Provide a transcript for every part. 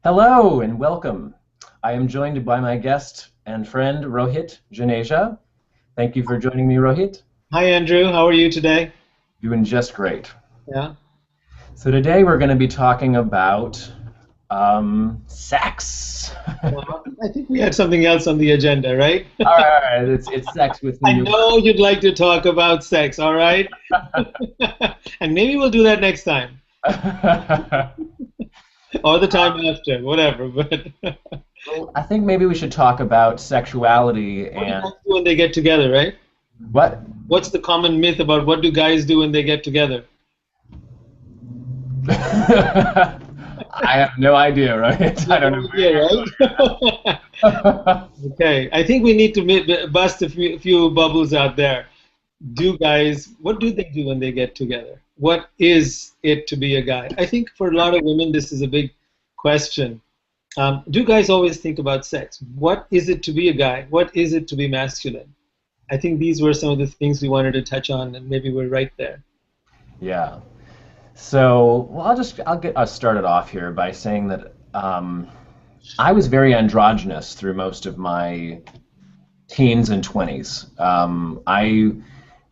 Hello and welcome. I am joined by my guest and friend Rohit Janeja. Thank you for joining me, Rohit. Hi Andrew, how are you today? Doing just great. Yeah. So today we're going to be talking about sex. I think we had something else on the agenda, right? All right. It's sex with I nuance. know you'd like to talk about sex, all right? And maybe we'll do that next time or the time after, whatever. But Well, I think maybe we should talk about sexuality what do and guys do when they get together, right? what. What's the common myth about what do guys do when they get together? I have no idea, right? You I have don't no know where idea, right? you're Okay, I think we need to bust a few bubbles out there. What do they do when they get together? What is it to be a guy? I think for a lot of women, this is a big question. Do guys always think about sex? What is it to be a guy? What is it to be masculine? I think these were some of the things we wanted to touch on, and maybe we're right there. Yeah. So, well, I'll get us started off here by saying that I was very androgynous through most of my teens and 20s. I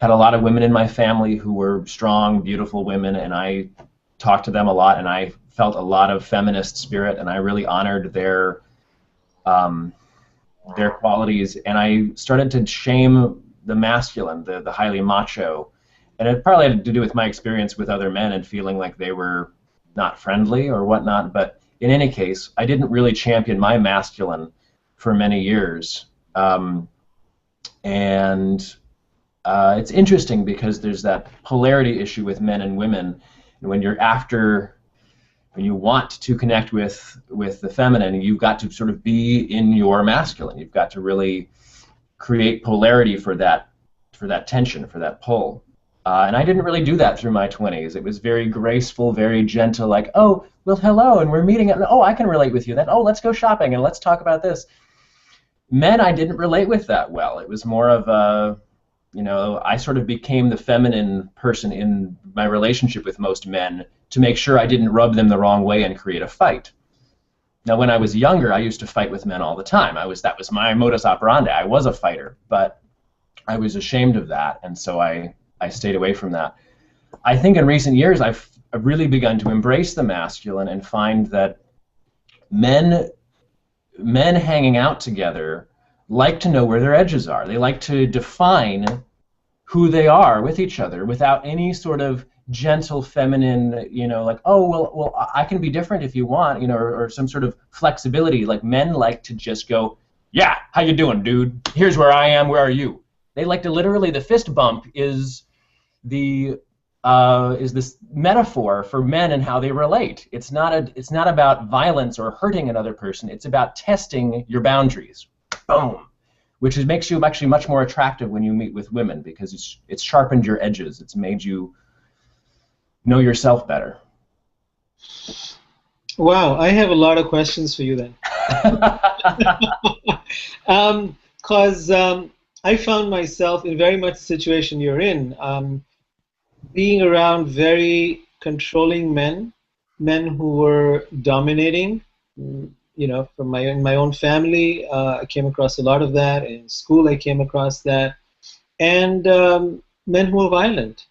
had a lot of women in my family who were strong, beautiful women, and I talked to them a lot, and I felt a lot of feminist spirit, and I really honored um, their qualities, and I started to shame the masculine, the highly macho, and it probably had to do with my experience with other men and feeling like they were not friendly or whatnot. But in any case, I didn't really champion my masculine for many years, and it's interesting because there's that polarity issue with men and women, and when you want to connect with the feminine, you've got to sort of be in your masculine. You've got to really create polarity for that tension, for that pull. And I didn't really do that through my 20s. It was very graceful, very gentle, like, oh, well, hello, and we're meeting, and oh, I can relate with you. Then, oh, let's go shopping and let's talk about this. Men, I didn't relate with that well. It was more of a, I sort of became the feminine person in my relationship with most men to make sure I didn't rub them the wrong way and create a fight. Now, when I was younger, I used to fight with men all the time. That was my modus operandi. I was a fighter, but I was ashamed of that, and so I stayed away from that. I think in recent years I've really begun to embrace the masculine and find that men men hanging out together like to know where their edges are. They like to define who they are with each other without any sort of gentle feminine, like, oh, well, I can be different if you want, or some sort of flexibility. Like, men like to just go, yeah, how you doing, dude? Here's where I am, where are you? They like to literally, the fist bump the is this metaphor for men and how they relate. It's not about violence or hurting another person. It's about testing your boundaries. Boom. Which makes you actually much more attractive when you meet with women, because it's sharpened your edges. It's made you know yourself better. Wow, I have a lot of questions for you then. Because I found myself in very much the situation you're in, being around very controlling men, men who were dominating. From my own family, I came across a lot of that. In school, I came across that, and men who were violent.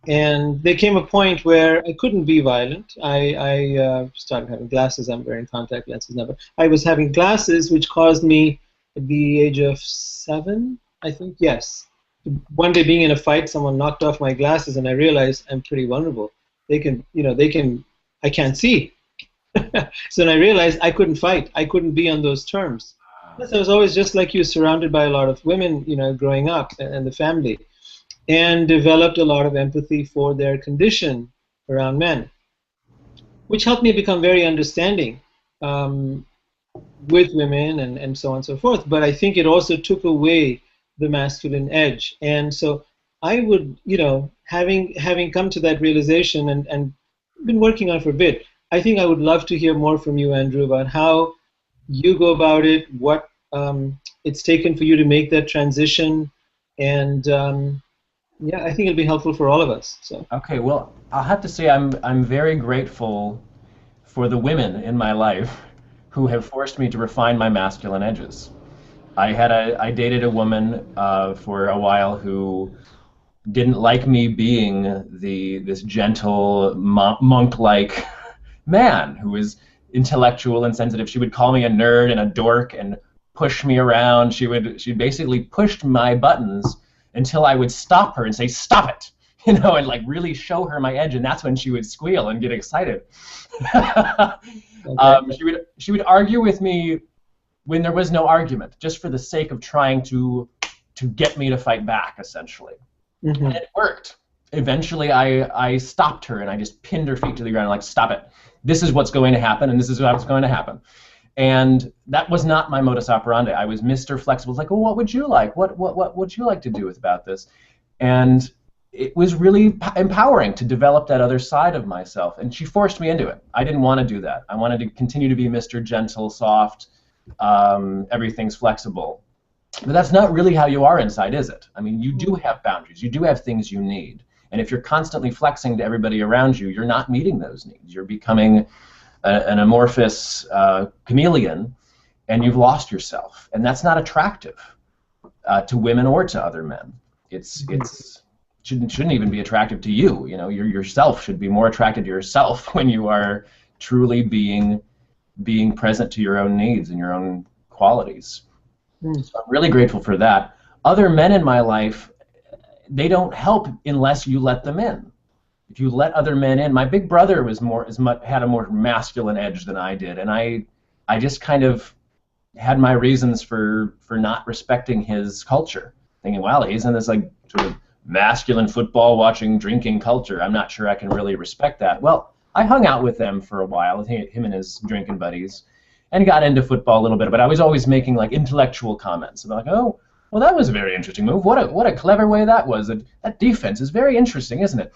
And there came a point where I couldn't be violent. I started having glasses. I'm wearing contact lenses now. But I was having glasses, which caused me at the age of 7, I think, yes. One day being in a fight, someone knocked off my glasses, and I realized I'm pretty vulnerable. I can't see. So then I realized I couldn't fight. I couldn't be on those terms. Plus, I was always just like you, surrounded by a lot of women, growing up and the family, and developed a lot of empathy for their condition around men, which helped me become very understanding um, with women and so on and so forth. But I think it also took away the masculine edge. And so I would, having come to that realization and been working on it for a bit, I think I would love to hear more from you, Andrew, about how you go about it, what it's taken for you to make that transition, and yeah, I think it'll be helpful for all of us. So. Okay, well, I'll have to say I'm very grateful for the women in my life who have forced me to refine my masculine edges. I dated a woman for a while who didn't like me being this gentle monk-like man who was intellectual and sensitive. She would call me a nerd and a dork and push me around. She basically pushed my buttons until I would stop her and say, "Stop it," and like really show her my edge, and that's when she would squeal and get excited. Okay. She would argue with me when there was no argument, just for the sake of trying to get me to fight back, essentially. Mm-hmm. And it worked. Eventually, I stopped her and I just pinned her feet to the ground, like, "Stop it. This is what's going to happen, and this is what's going to happen." And that was not my modus operandi. I was Mr. Flexible. It's like, "Well, what would you like? What would you like to do about this?" And it was really empowering to develop that other side of myself. And she forced me into it. I didn't want to do that. I wanted to continue to be Mr. Gentle, soft, everything's flexible. But that's not really how you are inside, is it? I mean, you do have boundaries. You do have things you need. And if you're constantly flexing to everybody around you, you're not meeting those needs. You're becoming an amorphous chameleon, and you've lost yourself. And that's not attractive to women or to other men. It's shouldn't even be attractive to you. Yourself should be more attracted to yourself when you are truly being present to your own needs and your own qualities. So I'm really grateful for that. Other men in my life, they don't help unless you let them in. If you let other men in, my big brother had a more masculine edge than I did, and I just kind of had my reasons for not respecting his culture, thinking, well, he's in this like sort of masculine football watching, drinking culture. I'm not sure I can really respect that. Well, I hung out with them for a while, him and his drinking buddies, and got into football a little bit, but I was always making like intellectual comments about like, "Oh, well, that was a very interesting move. What a clever way that was. That defense is very interesting, isn't it?"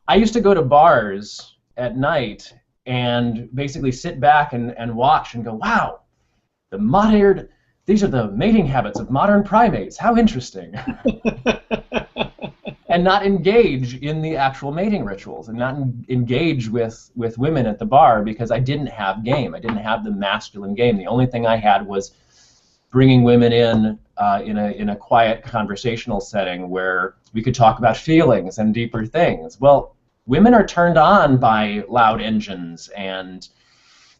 I used to go to bars at night and basically sit back and watch and go, "Wow, these are the mating habits of modern primates. How interesting." And not engage in the actual mating rituals, and not engage with women at the bar, because I didn't have game. I didn't have the masculine game. The only thing I had was bringing women in a quiet conversational setting where we could talk about feelings and deeper things. Well, women are turned on by loud engines and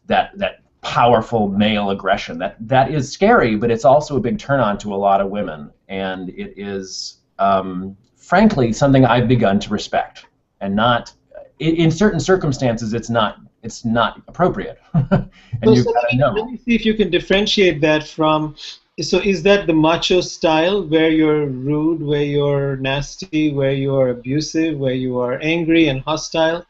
that powerful male aggression. That is scary, but it's also a big turn on to a lot of women, and it is frankly something I've begun to respect, and not in certain circumstances it's not appropriate. And you've got to know. Let me see if you can differentiate that from. So is that the macho style where you're rude, where you're nasty, where you're abusive, where you are angry and hostile?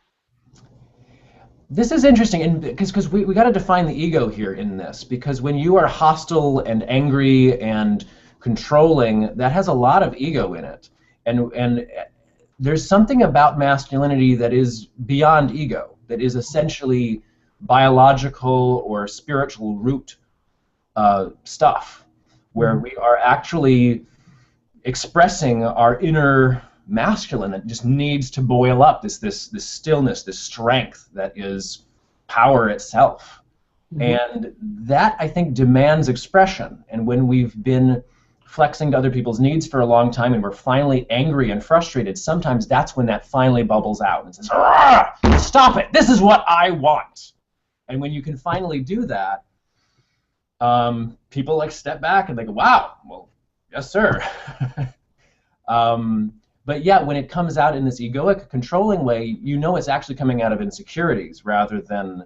This is interesting, and because we got to define the ego here in this, because when you are hostile and angry and controlling, that has a lot of ego in it. And there's something about masculinity that is beyond ego, that is essentially biological or spiritual root stuff, where we are actually expressing our inner masculine that just needs to boil up, this stillness, this strength that is power itself. And that, I think, demands expression. And when we've been flexing to other people's needs for a long time and we're finally angry and frustrated, sometimes that's when that finally bubbles out and says, "Stop it, this is what I want." And when you can finally do that, people like step back and they go, "Wow, well, yes sir." But yeah, when it comes out in this egoic, controlling way, you know it's actually coming out of insecurities rather than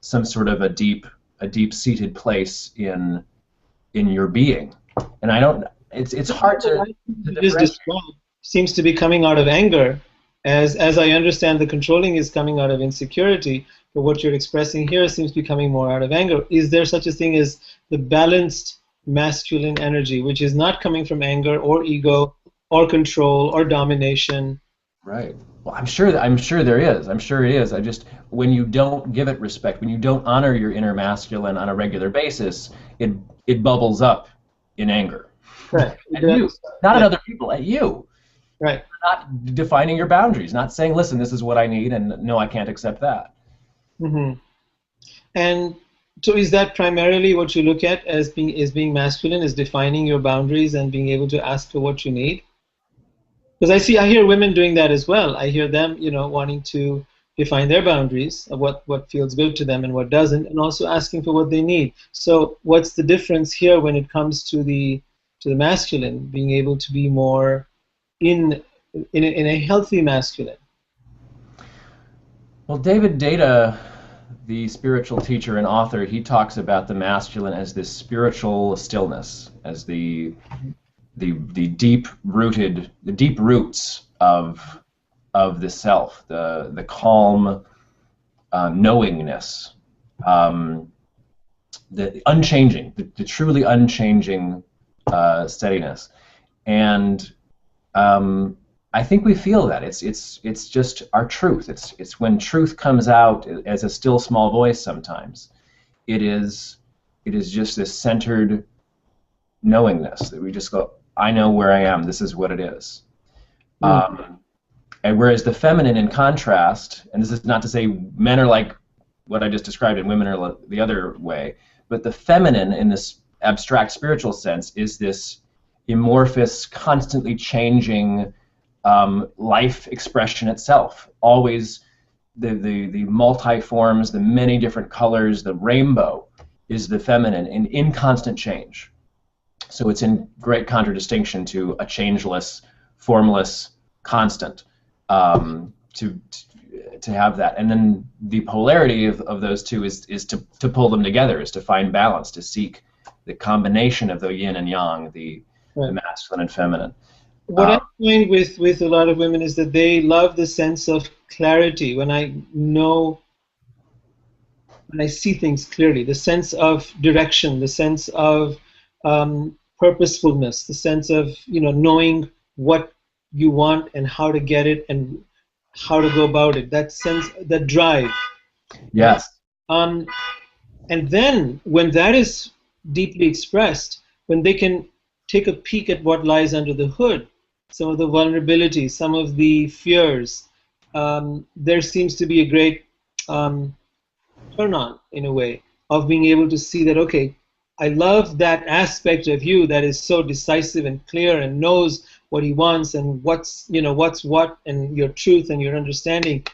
some sort of a deep-seated place in your being. And I don't. It's hard to. This describe seems to be coming out of anger, as I understand, the controlling is coming out of insecurity. But what you're expressing here seems to be coming more out of anger. Is there such a thing as the balanced masculine energy, which is not coming from anger or ego or control or domination? Right. Well, I'm sure there is. I'm sure it is. When you don't give it respect, when you don't honor your inner masculine on a regular basis, it bubbles up in anger. Right. At you, not at other people, at you. Right. Not defining your boundaries, not saying, "Listen, this is what I need," and no, I can't accept that. And So is that primarily what you look at as being masculine, is defining your boundaries and being able to ask for what you need? Because I hear women doing that as well. I hear them, wanting to define their boundaries of what feels good to them and what doesn't, and also asking for what they need. So what's the difference here when it comes to the masculine, being able to be more in in a healthy masculine? Well, David Deida, the spiritual teacher and author, he talks about the masculine as this spiritual stillness, as the deep roots of the self, the calm knowingness, the unchanging, the truly unchanging steadiness. And I think we feel that it's just our truth. It's when truth comes out as a still small voice. Sometimes it is just this centered knowingness that we just go, I know where I am. This is what it is. And whereas the feminine, in contrast, and this is not to say men are like what I just described and women are the other way, but the feminine in this abstract spiritual sense is this amorphous, constantly changing life expression itself. Always the multi-forms, the many different colors, the rainbow is the feminine and in constant change. So it's in great contradistinction to a changeless, formless constant. To have that, and then the polarity of those two is to pull them together, is to find balance, to seek the combination of the yin and yang, the masculine and feminine. What I find with a lot of women is that they love the sense of clarity. When I see things clearly, the sense of direction, the sense of purposefulness, the sense of knowing what you want and how to get it and how to go about it. That sense, that drive. Yes. And then when that is deeply expressed, when they can take a peek at what lies under the hood, some of the vulnerabilities, some of the fears, there seems to be a great turn on, in a way, of being able to see that, okay, I love that aspect of you that is so decisive and clear and knows what he wants and what's what, and your truth and your understanding.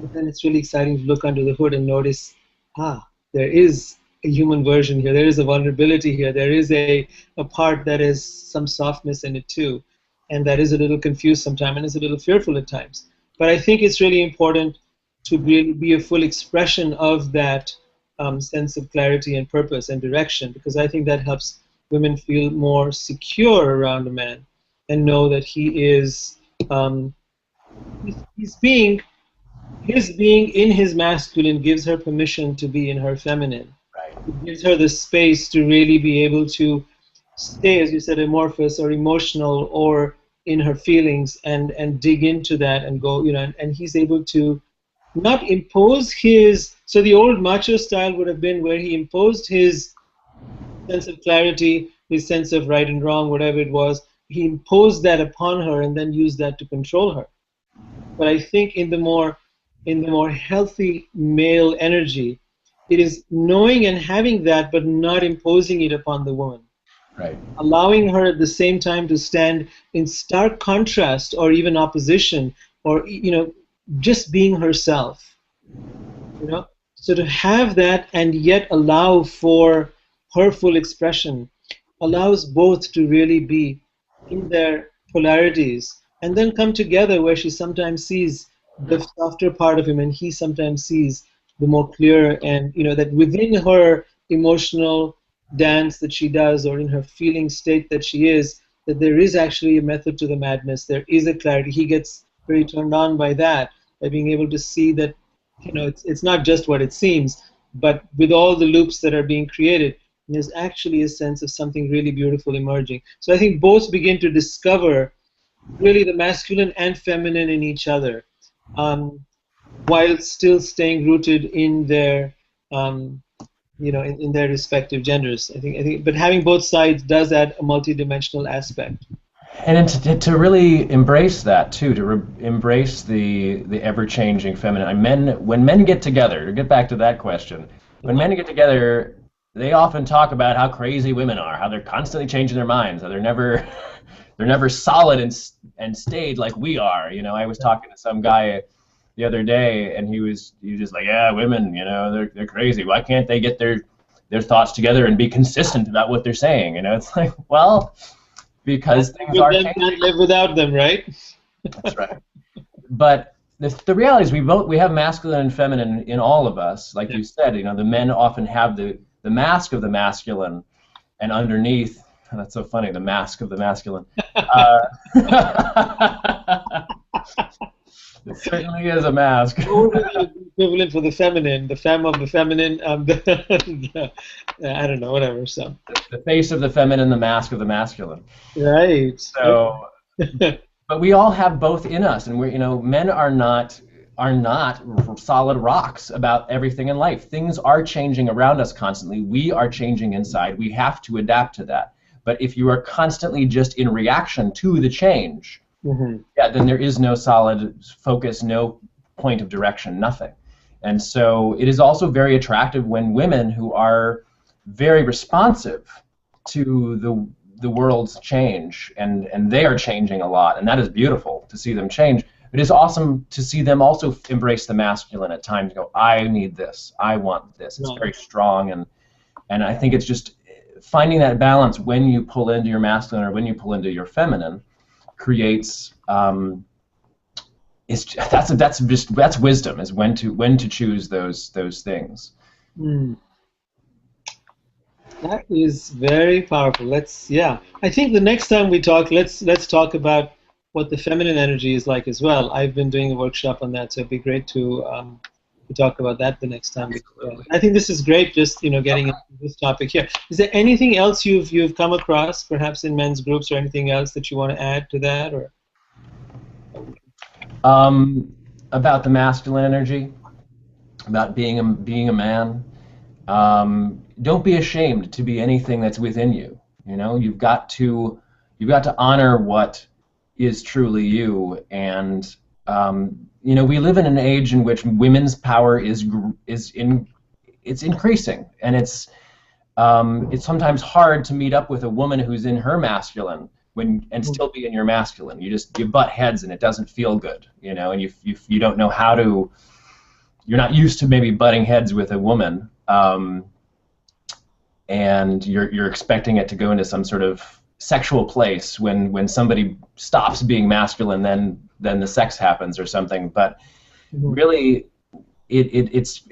But then it's really exciting to look under the hood and notice, there is a human version here, there is a vulnerability here, there is a part that has some softness in it too, and that is a little confused sometimes and is a little fearful at times. But I think it's really important to be a full expression of that sense of clarity and purpose and direction, because I think that helps women feel more secure around a man and know that he is his being in his masculine gives her permission to be in her feminine. Right. It gives her the space to really be able to stay, as you said, amorphous or emotional or in her feelings and dig into that and go, and he's able to not impose his. So the old macho style would have been where he imposed his sense of clarity, his sense of right and wrong, whatever it was. He imposed that upon her and then used that to control her. But I think in the more healthy male energy, it is knowing and having that, but not imposing it upon the woman. Right. Allowing her at the same time to stand in stark contrast or even opposition, or just being herself. So to have that and yet allow for her full expression allows both to really be in their polarities and then come together, where she sometimes sees the softer part of him and he sometimes sees the more clear, and that within her emotional dance that she does, or in her feeling state that she is, that there is actually a method to the madness. There is a clarity. He gets very turned on by that, by being able to see that it's not just what it seems, but with all the loops that are being created, there's actually a sense of something really beautiful emerging. So I think both begin to discover really the masculine and feminine in each other, while still staying rooted in their in their respective genders. I think, but having both sides does add a multidimensional aspect. And to really embrace that too, to embrace the ever-changing feminine. When men get together, to get back to that question, when men get together, they often talk about how crazy women are, how they're constantly changing their minds, how they're never they're never solid and stayed like we are. You know, I was talking to some guy the other day, and he was just like, yeah, women, you know, they're crazy. Why can't they get their thoughts together and be consistent about what they're saying? You know, it's like, well, because things are changing. Can't live without them, right? That's right. But the reality is we have masculine and feminine in all of us. Like you said, you know, the men often have the mask of the masculine, and underneath, and that's so funny, the mask of the masculine. It certainly is a mask. What would be the equivalent for the feminine? The femme of the feminine? I don't know, whatever. So the face of the feminine, the mask of the masculine. Right. So, but we all have both in us, and men are not solid rocks about everything in life. Things are changing around us constantly. We are changing inside. We have to adapt to that. But if you are constantly just in reaction to the change, then there is no solid focus, no point of direction, nothing. And so it is also very attractive when women who are very responsive to the world's change, and they are changing a lot, and that is beautiful to see them change. It is awesome to see them also embrace the masculine at times, go, I need this, I want this. It's very strong, and I think it's just finding that balance when you pull into your masculine or when you pull into your feminine creates that's wisdom, is when to choose those things. That is very powerful. I think the next time we talk, let's talk about what the feminine energy is like as well. I've been doing a workshop on that, so it'd be great to talk about that the next time. I think this is great, just getting into this topic here. Is there anything else you've come across, perhaps in men's groups, or anything else that you want to add to that, or? About the masculine energy, about being a man. Don't be ashamed to be anything that's within you. You know, you've got to honor what is truly you, and we live in an age in which women's power is increasing, and it's sometimes hard to meet up with a woman who's in her masculine and still be in your masculine. You butt heads, and it doesn't feel good, and you don't know how to. You're not used to maybe butting heads with a woman, and you're expecting it to go into some sort of sexual place when somebody stops being masculine, then the sex happens or something. But really, it's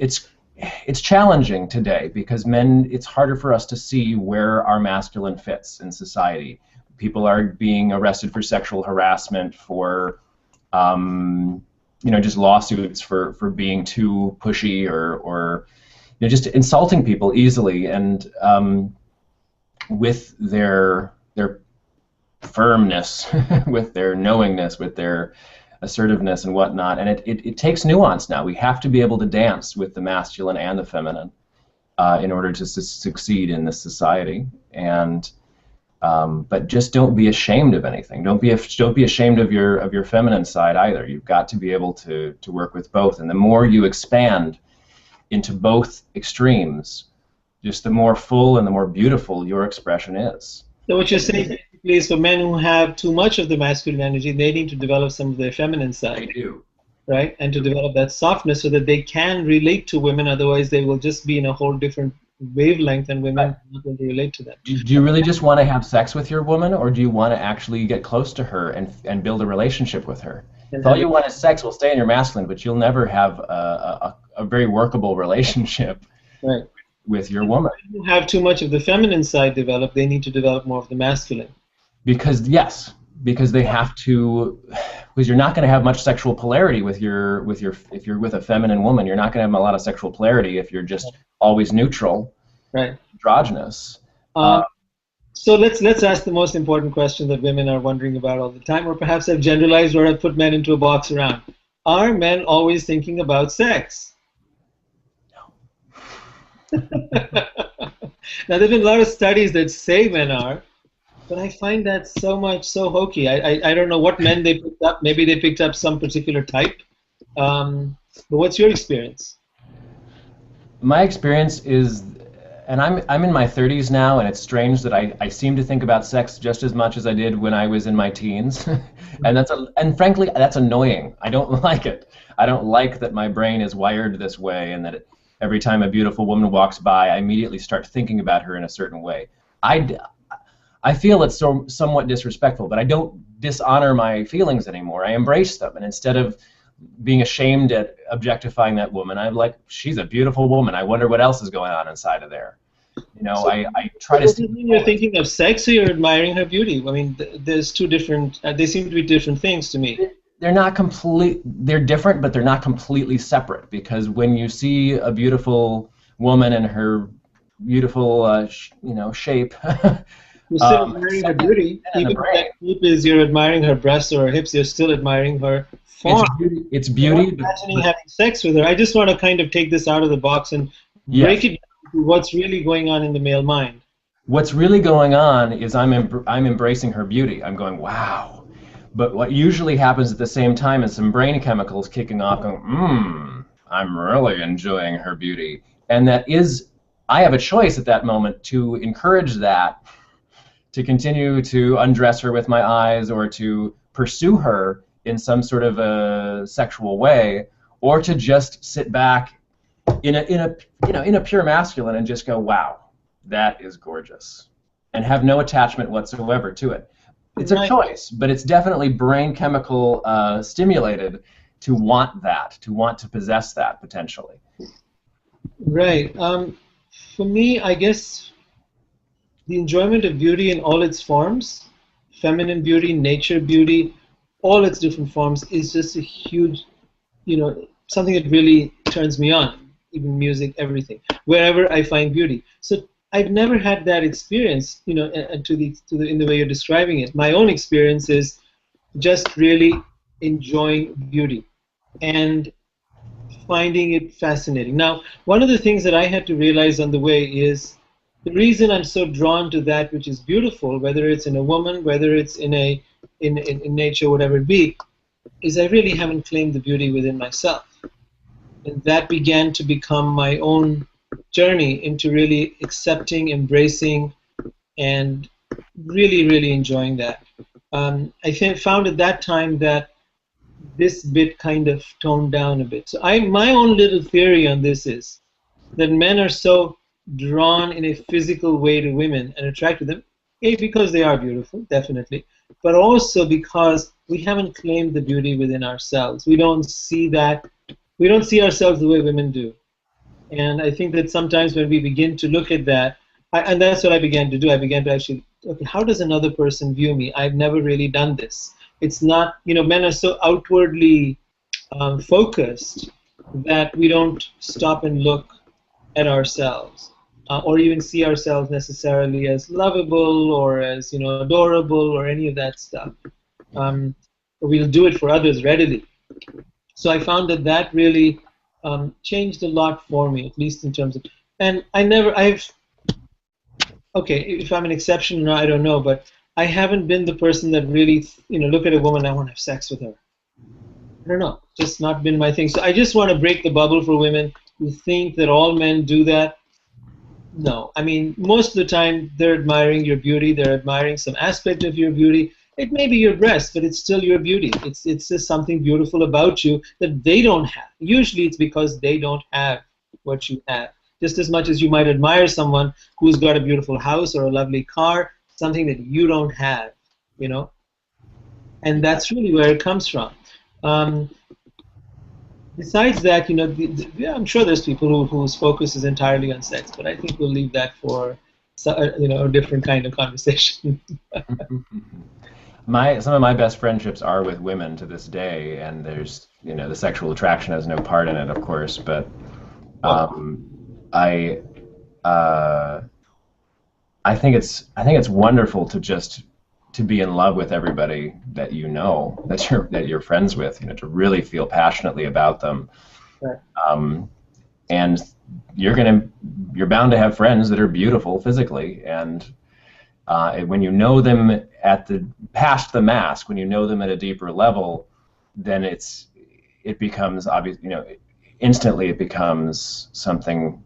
challenging today because men, it's harder for us to see where our masculine fits in society. People are being arrested for sexual harassment, for just lawsuits for being too pushy or just insulting people easily, and with their firmness, with their knowingness, with their assertiveness and whatnot. And it takes nuance now. We have to be able to dance with the masculine and the feminine in order to succeed in this society. And but just don't be ashamed of anything. Don't be ashamed of your feminine side either. You've got to be able to work with both. And the more you expand into both extremes, just the more full and the more beautiful your expression is. So what you're saying basically is, for men who have too much of the masculine energy, they need to develop some of their feminine side. They do. Right? And to develop that softness so that they can relate to women. Otherwise, they will just be in a whole different wavelength, and women are not going to relate to them. Do you really just want to have sex with your woman, or do you want to actually get close to her and build a relationship with her? If all you want is sex, well, stay in your masculine, but you'll never have a very workable relationship with your woman. If you have too much of the feminine side developed, they need to develop more of the masculine. Because they have to, because you're not going to have much sexual polarity if you're with a feminine woman. You're not going to have a lot of sexual polarity if you're just always neutral, androgynous. So let's ask the most important question that women are wondering about all the time, or perhaps I've generalized or I've put men into a box around. Are men always thinking about sex? No. Now, there have been a lot of studies that say men are, but I find that so hokey. I don't know what men they picked up. Maybe they picked up some particular type. But what's your experience? My experience is, and I'm in my 30s now, and it's strange that I seem to think about sex just as much as I did when I was in my teens, and frankly that's annoying. I don't like it. I don't like that my brain is wired this way, and that every time a beautiful woman walks by, I immediately start thinking about her in a certain way. I I feel it's somewhat disrespectful, but I don't dishonor my feelings anymore. I embrace them, and instead of being ashamed at objectifying that woman, I'm like, she's a beautiful woman. I wonder what else is going on inside of there. You know, So, I so try to does stay it mean you're focused. thinking of sex or you're admiring her beauty? I mean, there's two different. They seem to be different things to me. They're not complete. They're different, but they're not completely separate. Because when you see a beautiful woman and her beautiful, shape, You're still admiring her second beauty, in the even if brain, that shape is you're admiring her breasts or her hips. You're still admiring her it's form. beauty. It's You're not beauty, imagining but having sex with her. I just want to kind of take this out of the box and break yes. it down to what's really going on in the male mind. What's really going on is I'm embracing her beauty. I'm going, wow. But what usually happens at the same time is some brain chemicals kicking off, going, I'm really enjoying her beauty. And that is, I have a choice at that moment to encourage that, to continue to undress her with my eyes, or to pursue her in some sort of a sexual way, or to just sit back in a pure masculine and just go, wow, that is gorgeous, and have no attachment whatsoever to it. It's a Right. choice, but it's definitely brain chemical stimulated to want that, to want to possess that potentially. Right. For me, I guess the enjoyment of beauty in all its forms, feminine beauty, nature beauty, all its different forms, is just a huge, something that really turns me on. Even music, everything, wherever I find beauty. So I've never had that experience, and to the in the way you're describing it. My own experience is just really enjoying beauty and finding it fascinating. Now, one of the things that I had to realize on the way is the reason I'm so drawn to that which is beautiful, whether it's in a woman, whether it's in nature, whatever it be, is I really haven't claimed the beauty within myself. And that began to become my own journey into really accepting, embracing, and really, really enjoying that. Found at that time that this bit kind of toned down a bit. So my own little theory on this is that men are so drawn in a physical way to women and attracted to them, A, because they are beautiful, definitely, but also because we haven't claimed the beauty within ourselves. We don't see that. We don't see ourselves the way women do. And I think that sometimes when we begin to look at that, and that's what I began to do. I began to actually, okay, how does another person view me? I've never really done this. It's not, men are so outwardly focused that we don't stop and look at ourselves, or even see ourselves necessarily as lovable or as, adorable or any of that stuff. We'll do it for others readily. So I found that really changed a lot for me, at least in terms of, and okay, if I'm an exception or not, I don't know, but I haven't been the person that really, look at a woman, I want to have sex with her. I don't know, just not been my thing. So I just want to break the bubble for women who think that all men do that. No, I mean, most of the time they're admiring your beauty, they're admiring some aspect of your beauty. It may be your breast, but it's still your beauty. It's just something beautiful about you that they don't have. Usually it's because they don't have what you have. Just as much as you might admire someone who's got a beautiful house or a lovely car, something that you don't have, you know? And that's really where it comes from. Um, Besides that, yeah, I'm sure there's people whose focus is entirely on sex, but I think we'll leave that for a different kind of conversation. Some of my best friendships are with women to this day, and there's the sexual attraction has no part in it, of course, but Oh, um, I uh, I think it's wonderful to just to be in love with everybody that that you're friends with, to really feel passionately about them. right. Um, and you're bound to have friends that are beautiful physically, and when you know them at the past the mask, when you know them at a deeper level, then it becomes obvious, instantly it becomes something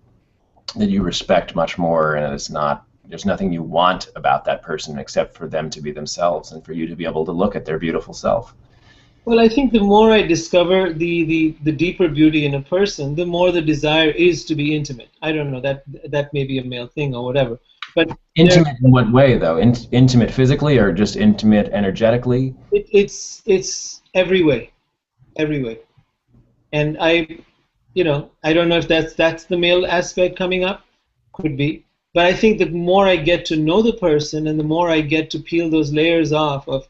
that you respect much more, and it's not, there's nothing you want about that person except for them to be themselves and for you to be able to look at their beautiful self. Well, I think the more I discover the deeper beauty in a person, the more the desire is to be intimate. I don't know, that may be a male thing or whatever. But Intimate in what way, though? Intimate physically or just intimate energetically? it's every way, every way. And I don't know if that's the male aspect coming up, could be. But I think the more I get to know the person, and the more I get to peel those layers off of,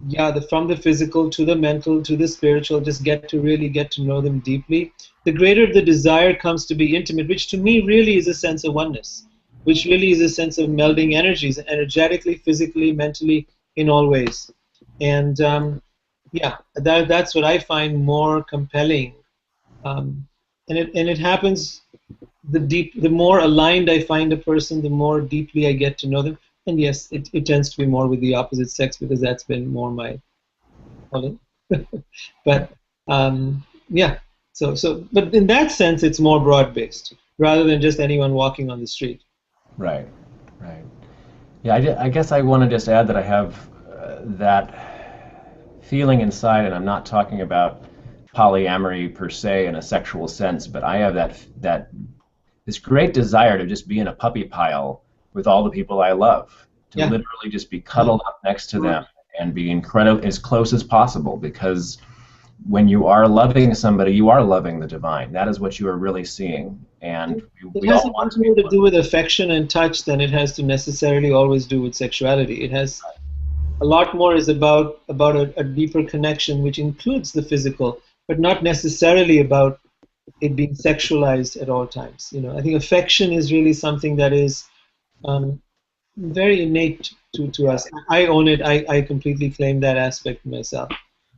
yeah, from the physical to the mental to the spiritual, just get to really get to know them deeply, the greater the desire comes to be intimate, which to me really is a sense of oneness, which really is a sense of melding energies, energetically, physically, mentally, in all ways. And yeah, that's what I find more compelling. And it happens, the more aligned I find a person, the more deeply I get to know them. And yes, it tends to be more with the opposite sex, because that's been more my calling. But yeah, but in that sense, it's more broad-based rather than just anyone walking on the street. Right, right. Yeah, I guess I want to just add that I have that feeling inside, and I'm not talking about polyamory per se in a sexual sense, but I have that this great desire to just be in a puppy pile with all the people I love, to Yeah. literally just be cuddled up next to them and be incredible, as close as possible, because when you are loving somebody, you are loving the divine. That is what you are really seeing, and It we has all want to more be. to do with affection and touch than it has to necessarily always do with sexuality. It has a lot more is about a deeper connection, which includes the physical, but not necessarily about it being sexualized at all times. I think affection is really something that is very innate to us. I own it. I completely claim that aspect myself.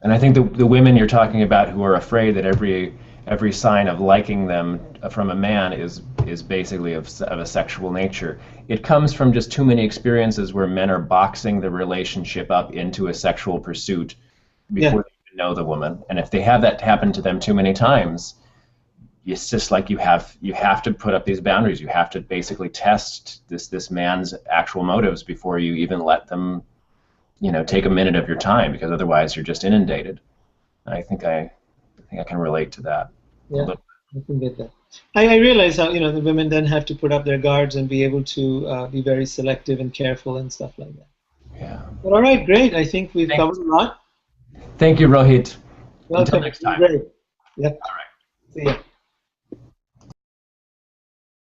And I think the women you're talking about who are afraid that every sign of liking them from a man is basically of a sexual nature. It comes from just too many experiences where men are boxing the relationship up into a sexual pursuit before they even know the woman. And if they have that happen to them too many times, it's just like you have to put up these boundaries. You have to basically test this man's actual motives before you even let them, take a minute of your time, because otherwise you're just inundated. I think I can relate to that. Yeah, I can get that. I realize how the women then have to put up their guards and be able to be very selective and careful and stuff like that. Yeah. But all right, great. I think we've covered a lot. Thank you, Rohit. Welcome. Until next time. Great. Yep. All right. See ya.